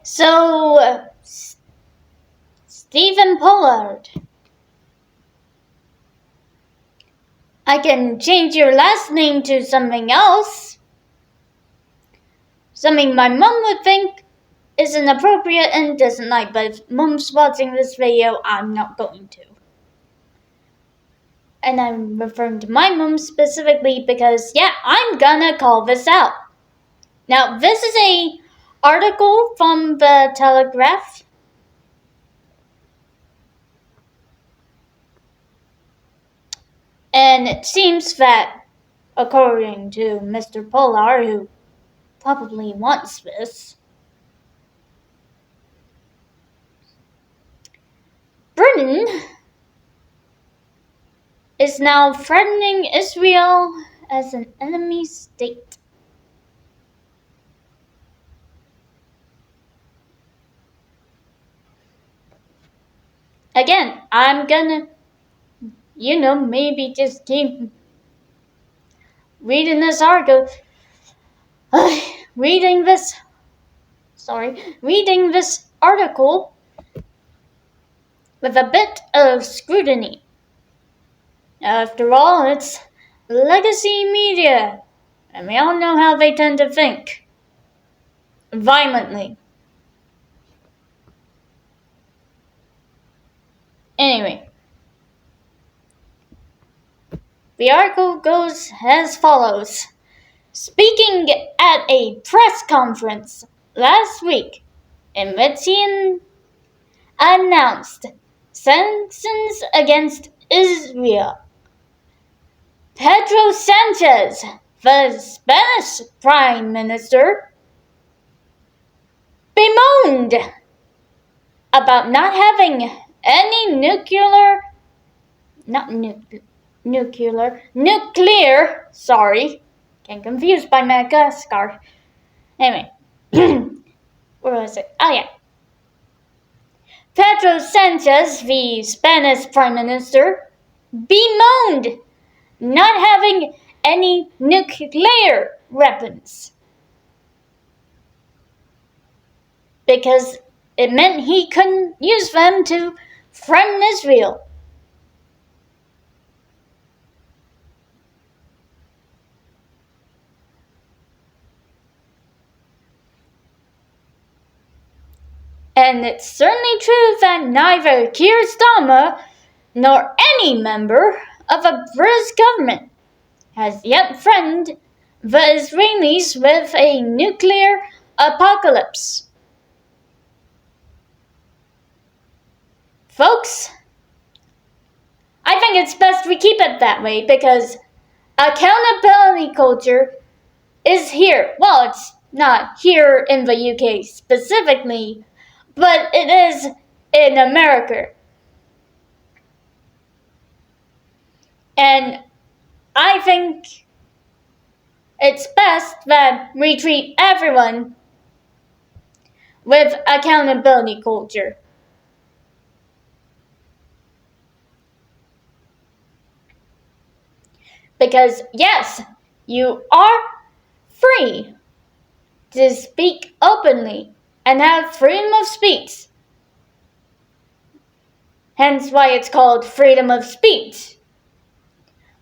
So, Stephen Pollard. I can change your last name to something else. Something my mom would think is inappropriate and doesn't like, but if mom's watching this video, I'm not going to. And I'm referring to my mom specifically because, yeah, I'm gonna call this out. Now, this is a article from the Telegraph. And it seems that, according to Mr. Pollard, who probably wants this, Britain is now threatening Israel as an enemy state. Again, I'm gonna, maybe just keep reading this article. Reading this article with a bit of scrutiny. After all, it's legacy media, and we all know how they tend to think. Violently. Anyway, the article goes as follows. Speaking at a press conference last week, in which he announced sanctions against Israel, Pedro Sanchez, the Spanish Prime Minister, bemoaned about not having any nuclear, getting confused by Madagascar. Anyway, where was it? Oh yeah. Pedro Sanchez, the Spanish Prime Minister, bemoaned not having any nuclear weapons because it meant he couldn't use them to threaten Israel. And it's certainly true that neither Keir Starmer nor any member of a British government has yet threatened the Israelis with a nuclear apocalypse. Folks, I think it's best we keep it that way because accountability culture is here. Well, it's not here in the UK specifically, but it is in America. And I think it's best that we treat everyone with accountability culture. Because yes, you are free to speak openly and have freedom of speech. Hence why it's called freedom of speech.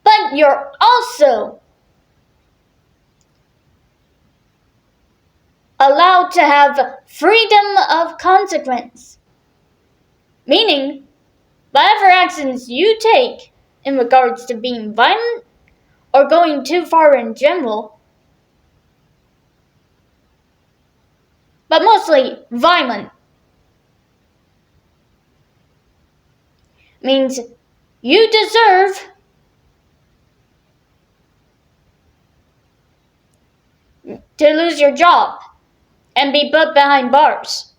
But you're also allowed to have freedom of consequence. Meaning, whatever actions you take in regards to being violent or going too far in general, but mostly violent, means you deserve to lose your job and be put behind bars.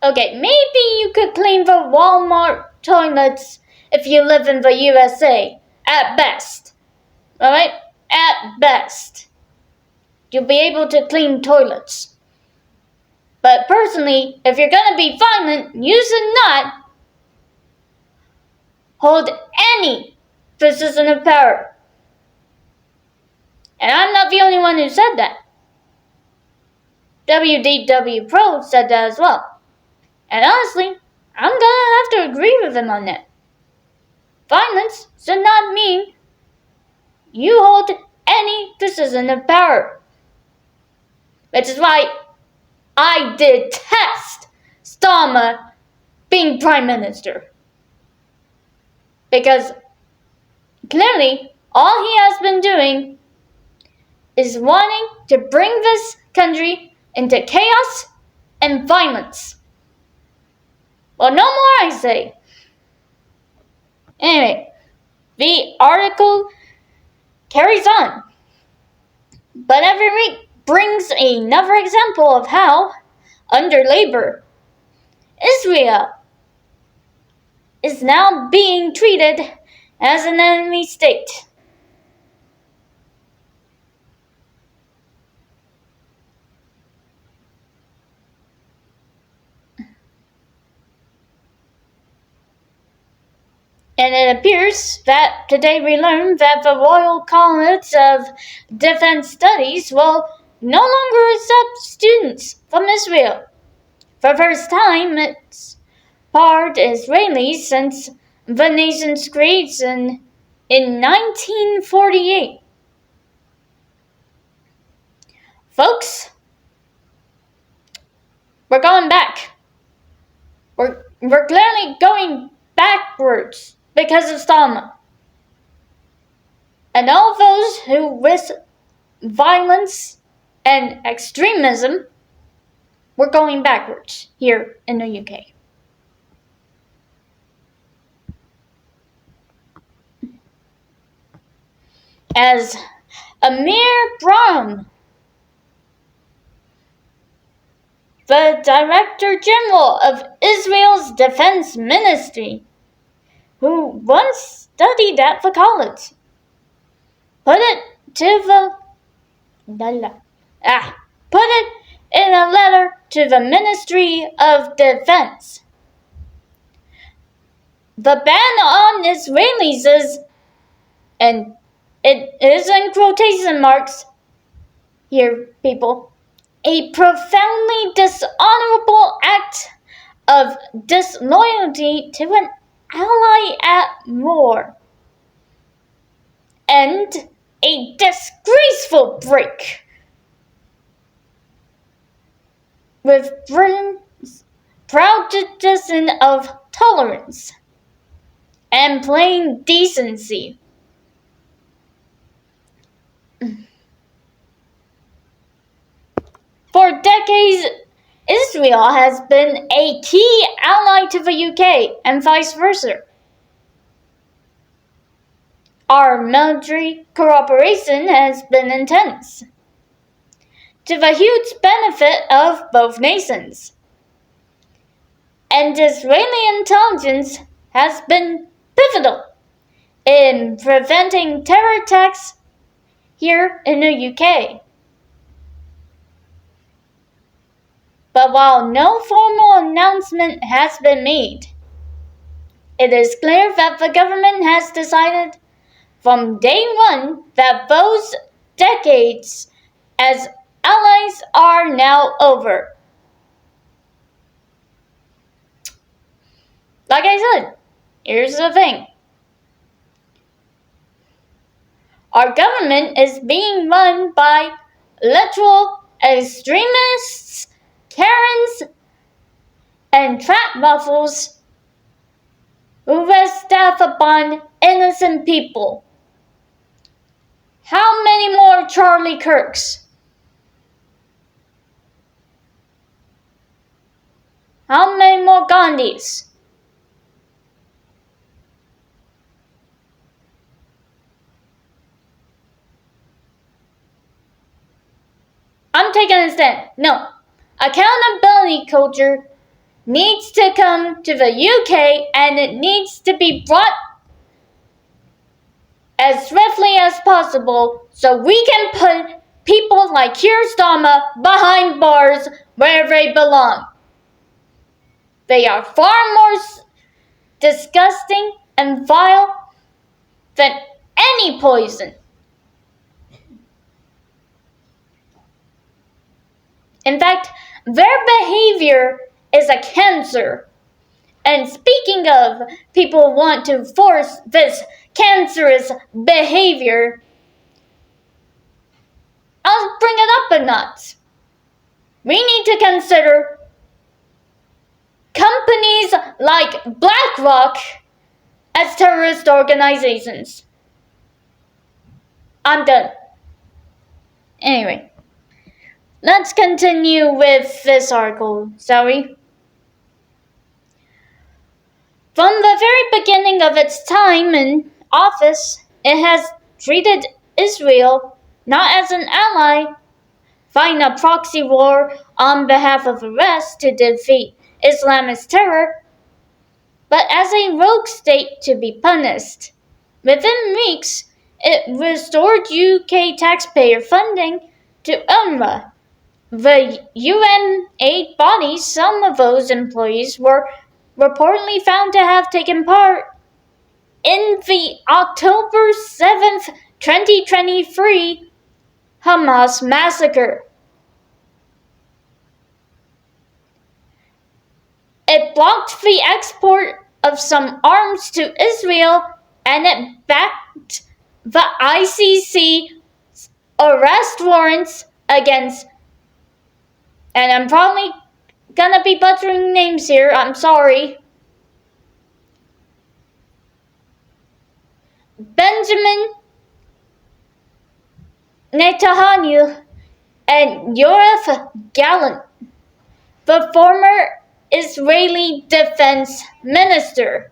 Okay, maybe you could clean the Walmart toilets if you live in the USA, at best. Alright? At best. You'll be able to clean toilets. But personally, if you're gonna be violent, you should not hold any position of power. And I'm not the only one who said that. WDW Pro said that as well. And honestly, I'm gonna have to agree with him on that. Violence should not mean you hold any position of power. Which is why I detest Starmer being Prime Minister. Because clearly, all he has been doing is wanting to bring this country into chaos and violence. Well, no more, I say. Anyway, the article carries on. But every week brings another example of how, under Labour, Israel is now being treated as an enemy state. And it appears that today we learned that the Royal College of Defense Studies will no longer accept students from Israel. For the first time, it's part Israeli since the nation's creation in 1948. Folks, we're going back. We're clearly going backwards because of Stalin. And all those who risk violence and extremism, we're going backwards here in the UK. As Amir Brahm, the Director General of Israel's Defense Ministry, who once studied at the college, put it in a letter to the Ministry of Defense. The ban on Israelis is, and it is in quotation marks here, people, a profoundly dishonorable act of disloyalty to an ally at war, and a disgraceful break with Britain's proud tradition of tolerance and plain decency. For decades, Israel has been a key ally to the UK and vice versa. Our military cooperation has been intense, to the huge benefit of both nations. And Israeli intelligence has been pivotal in preventing terror attacks here in the UK. But while no formal announcement has been made, it is clear that the government has decided from day one that those decades as allies are now over. Like I said, here's the thing. Our government is being run by literal extremists, Karens, and trap muffles who rest death upon innocent people. How many more Charlie Kirks? How many more Gandhis? I'm taking a stand. No. Accountability culture needs to come to the UK, and it needs to be brought as swiftly as possible so we can put people like Keir Starmer behind bars where they belong. They are far more disgusting and vile than any poison. In fact, their behavior is a cancer. And speaking of people want to force this cancerous behavior, I'll bring it up a notch. We need to consider companies like BlackRock as terrorist organizations. I'm done. Anyway, let's continue with this article, shall we? From the very beginning of its time in office, it has treated Israel not as an ally, fighting a proxy war on behalf of the rest to defeat Islamist terror, but as a rogue state to be punished. Within weeks, it restored UK taxpayer funding to UNRWA. The UN aid body, some of those employees were reportedly found to have taken part in the October 7th, 2023 Hamas massacre. It blocked the export of some arms to Israel, and it backed the ICC arrest warrants against, and I'm probably gonna be butchering names here, I'm sorry, Benjamin Netanyahu and Yoav Gallant, the former Israeli defense minister.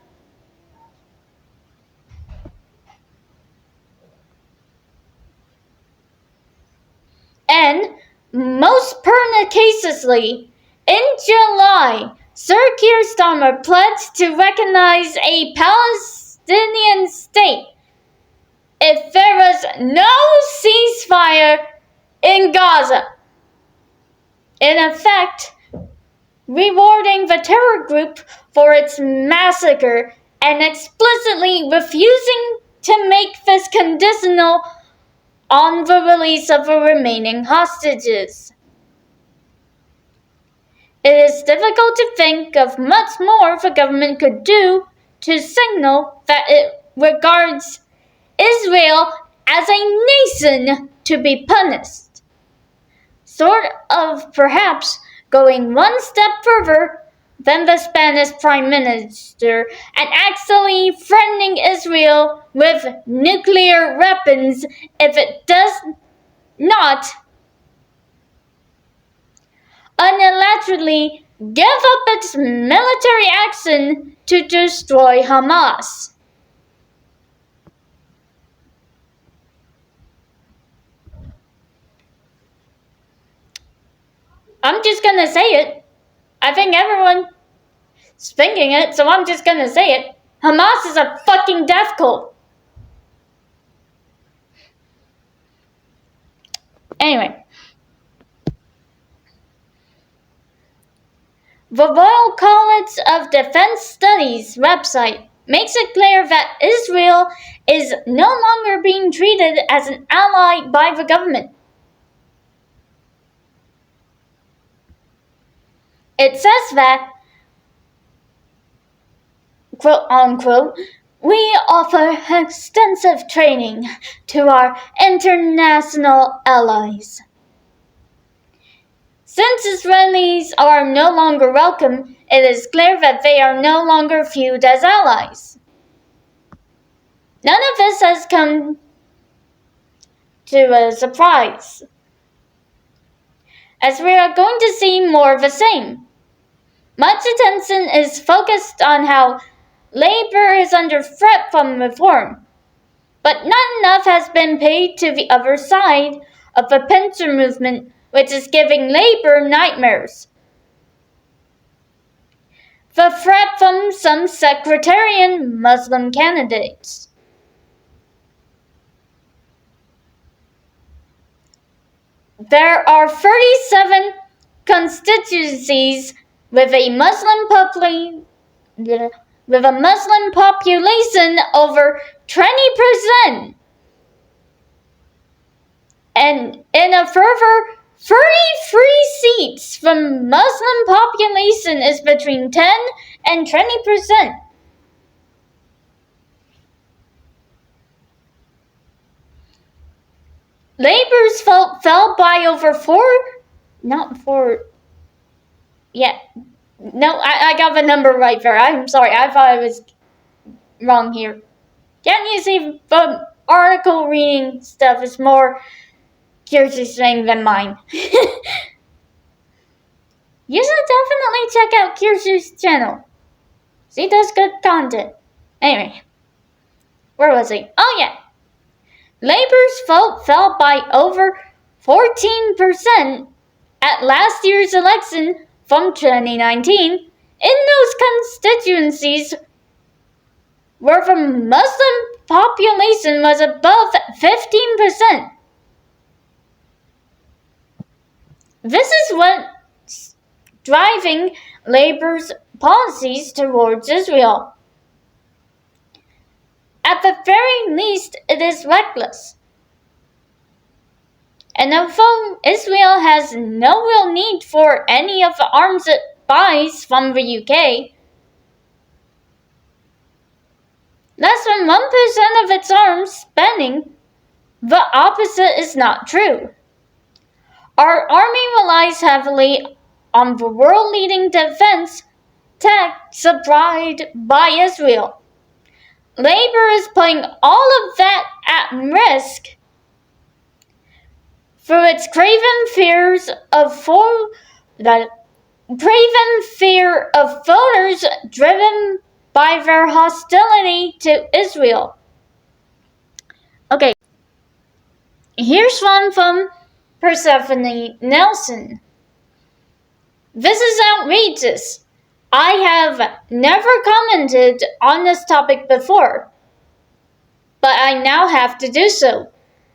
And most perniciously, in July, Sir Keir Starmer pledged to recognize a Palestinian state if there was no ceasefire in Gaza. In effect, rewarding the terror group for its massacre and explicitly refusing to make this conditional on the release of the remaining hostages. It is difficult to think of much more the government could do to signal that it regards Israel as a nation to be punished. Sort of perhaps going one step further than the Spanish Prime Minister and actually threatening Israel with nuclear weapons if it does not unilaterally give up its military action to destroy Hamas. I'm just gonna say it. I think everyone's thinking it, so I'm just gonna say it. Hamas is a fucking death cult. Anyway. The Royal College of Defense Studies website makes it clear that Israel is no longer being treated as an ally by the government. It says that, quote unquote, we offer extensive training to our international allies. Since Israelis are no longer welcome, it is clear that they are no longer viewed as allies. None of this has come to a surprise, as we are going to see more of the same. Much attention is focused on how labor is under threat from reform, but not enough has been paid to the other side of the pincer movement, which is giving labor nightmares. The threat from some sectarian Muslim candidates. There are 37 constituencies with a Muslim population over 20%. And in a further 33 seats from Muslim population is between 10 and 20%. Labor's vote fell by over I got the number right there. I'm sorry, I thought I was wrong here. Can't you see the article reading stuff is more Kirsty's than mine? You should definitely check out Kirsty's channel. She does good content. Anyway, where was I? Oh yeah. Labor's vote fell by over 14% at last year's election from 2019 in those constituencies where the Muslim population was above 15%. This is what's driving Labor's policies towards Israel. At the very least, it is reckless. And although Israel has no real need for any of the arms it buys from the UK, less than 1% of its arms spending, the opposite is not true. Our army relies heavily on the world-leading defense tech supplied by Israel. Labor is putting all of that at risk through its craven fear of voters driven by their hostility to Israel. Okay, here's one from Persephone Nelson. This is outrageous. I have never commented on this topic before, but I now have to do so.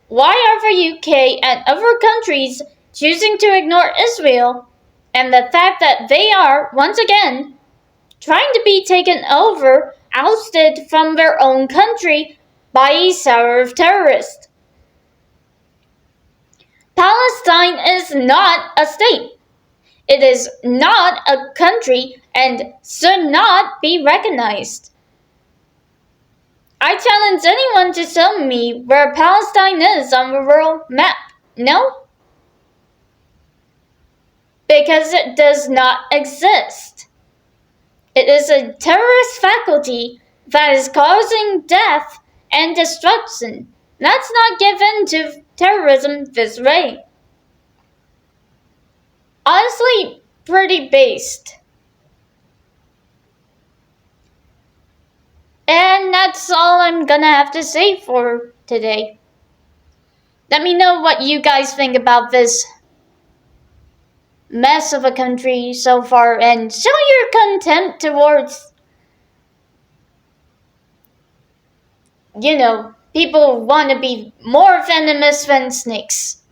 Why are the UK and other countries choosing to ignore Israel and the fact that they are, once again, trying to be taken over, ousted from their own country by a shower of terrorists? Palestine is not a state. It is not a country and should not be recognized. I challenge anyone to show me where Palestine is on the world map. No? Because it does not exist. It is a terrorist faculty that is causing death and destruction. Let's not give in to terrorism this way. Honestly, pretty based. And that's all I'm gonna have to say for today. Let me know what you guys think about this mess of a country so far and show your contempt towards, people who want to be more venomous than snakes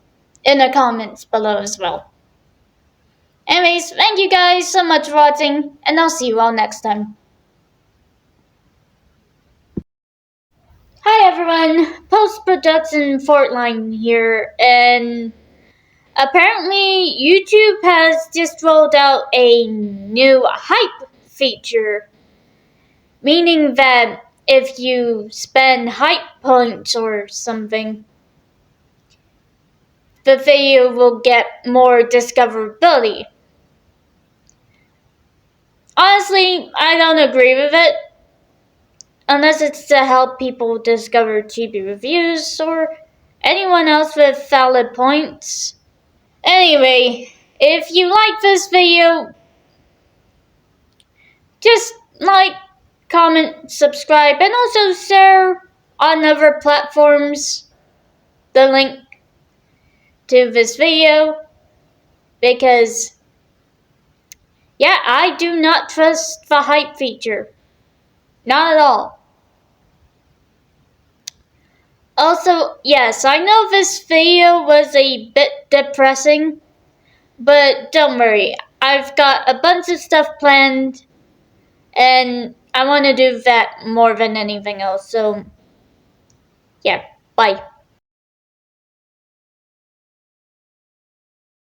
in the comments below as well. Anyways, thank you guys so much for watching, and I'll see you all next time. Hi everyone, post-production Fortline here, and apparently YouTube has just rolled out a new hype feature, meaning that if you spend hype points or something, the video will get more discoverability. Honestly, I don't agree with it, unless it's to help people discover cheapy reviews or anyone else with valid points. Anyway, if you like this video, just like, comment, subscribe, and also share on other platforms the link to this video, because I do not trust the hype feature. Not at all. Also, yes, I know this video was a bit depressing, but don't worry, I've got a bunch of stuff planned, and I want to do that more than anything else, so, bye.